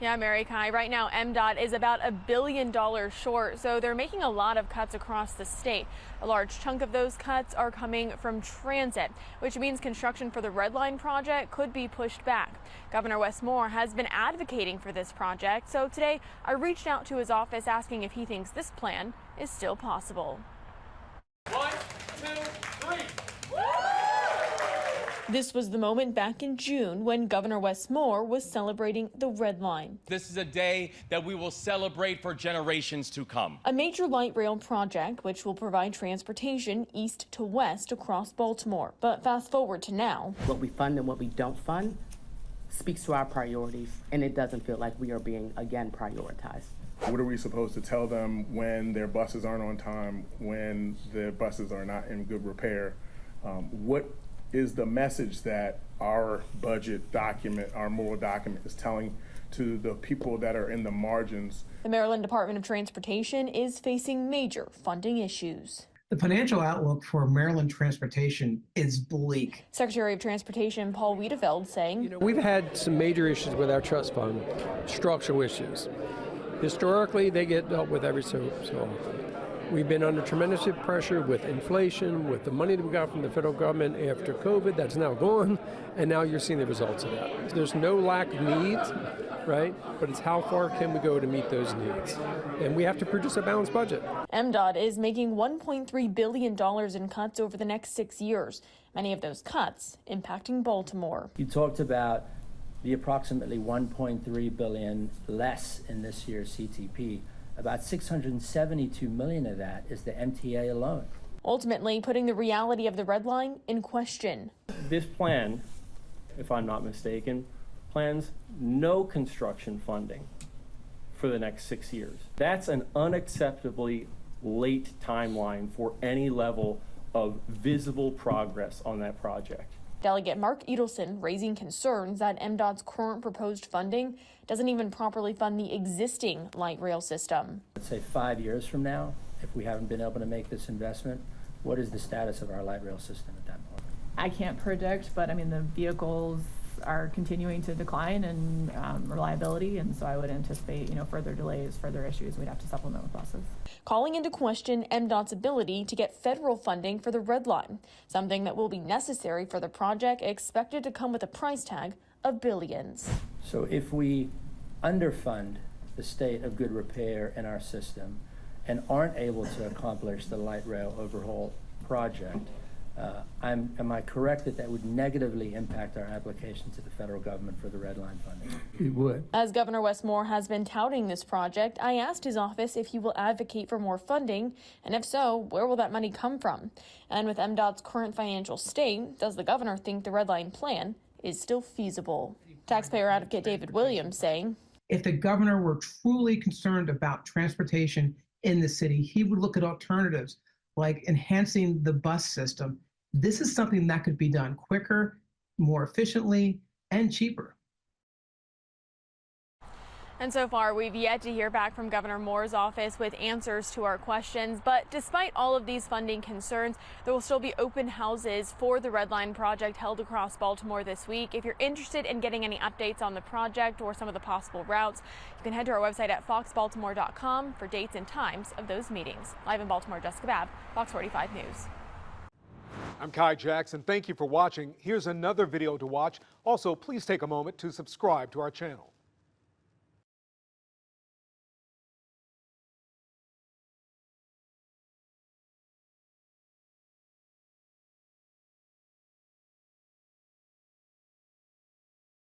Yeah, Mary Kai, right now MDOT is about $1 billion short, so they're making a lot of cuts across the state. A large chunk of those cuts are coming from transit, which means construction for the Red Line project could be pushed back. Governor Wes Moore has been advocating for this project, so today I reached out to his office asking if he thinks this plan is still possible. 1, 2, 3. This was the moment back in June when Governor Wes Moore was celebrating the Red Line. This is a day that we will celebrate for generations to come. A major light rail project which will provide transportation east to west across Baltimore. But fast forward to now. What we fund and what we don't fund speaks to our priorities, and it doesn't feel like we are being, again, prioritized. What are we supposed to tell them when their buses aren't on time, when their buses are not in good repair? What is the message that our budget document, our moral document, is telling to the people that are in the margins? The Maryland Department of Transportation is facing major funding issues. The financial outlook for Maryland transportation is bleak. Secretary of Transportation Paul Wiedefeld saying, We've had some major issues with our trust fund, structural issues. Historically, they get dealt with every so often. We've been under tremendous pressure with inflation, with the money that we got from the federal government after COVID, that's now gone, and now you're seeing the results of that. There's no lack of needs, right? But it's how far can we go to meet those needs? And we have to produce a balanced budget. MDOT is making $1.3 billion in cuts over the next 6 years. Many of those cuts impacting Baltimore. You talked about the approximately $1.3 billion less in this year's CTP. About $672 million of that is the MTA alone. Ultimately putting the reality of the Red Line in question. This plan, if I'm not mistaken, plans no construction funding for the next 6 years. That's an unacceptably late timeline for any level of visible progress on that project. Delegate Mark Edelson raising concerns that MDOT's current proposed funding doesn't even properly fund the existing light rail system. Let's say 5 years from now, if we haven't been able to make this investment, what is the status of our light rail system at that point? I can't predict, but I mean, the vehicles are continuing to decline in reliability, and so I would anticipate, further delays, further issues. We'd have to supplement with buses. Calling into question MDOT's ability to get federal funding for the Red Line, something that will be necessary for the project expected to come with a price tag of billions. So if we underfund the state of good repair in our system and aren't able to accomplish the light rail overhaul project, am I correct that that would negatively impact our application to the federal government for the Red Line funding? It would. As Governor Wes Moore has been touting this project, I asked his office if he will advocate for more funding, and if so, where will that money come from? And with MDOT's current financial state, does the governor think the Red Line plan is still feasible? Taxpayer advocate David Williams saying, If the governor were truly concerned about transportation in the city, he would look at alternatives like enhancing the bus system. This is something that could be done quicker, more efficiently, and cheaper. And so far, we've yet to hear back from Governor Moore's office with answers to our questions. But despite all of these funding concerns, there will still be open houses for the Red Line project held across Baltimore this week. If you're interested in getting any updates on the project or some of the possible routes, you can head to our website at foxbaltimore.com for dates and times of those meetings. Live in Baltimore, Jessica Babb, Fox 45 News. I'm Kai Jackson. Thank you for watching. Here's another video to watch. Also, please take a moment to subscribe to our channel.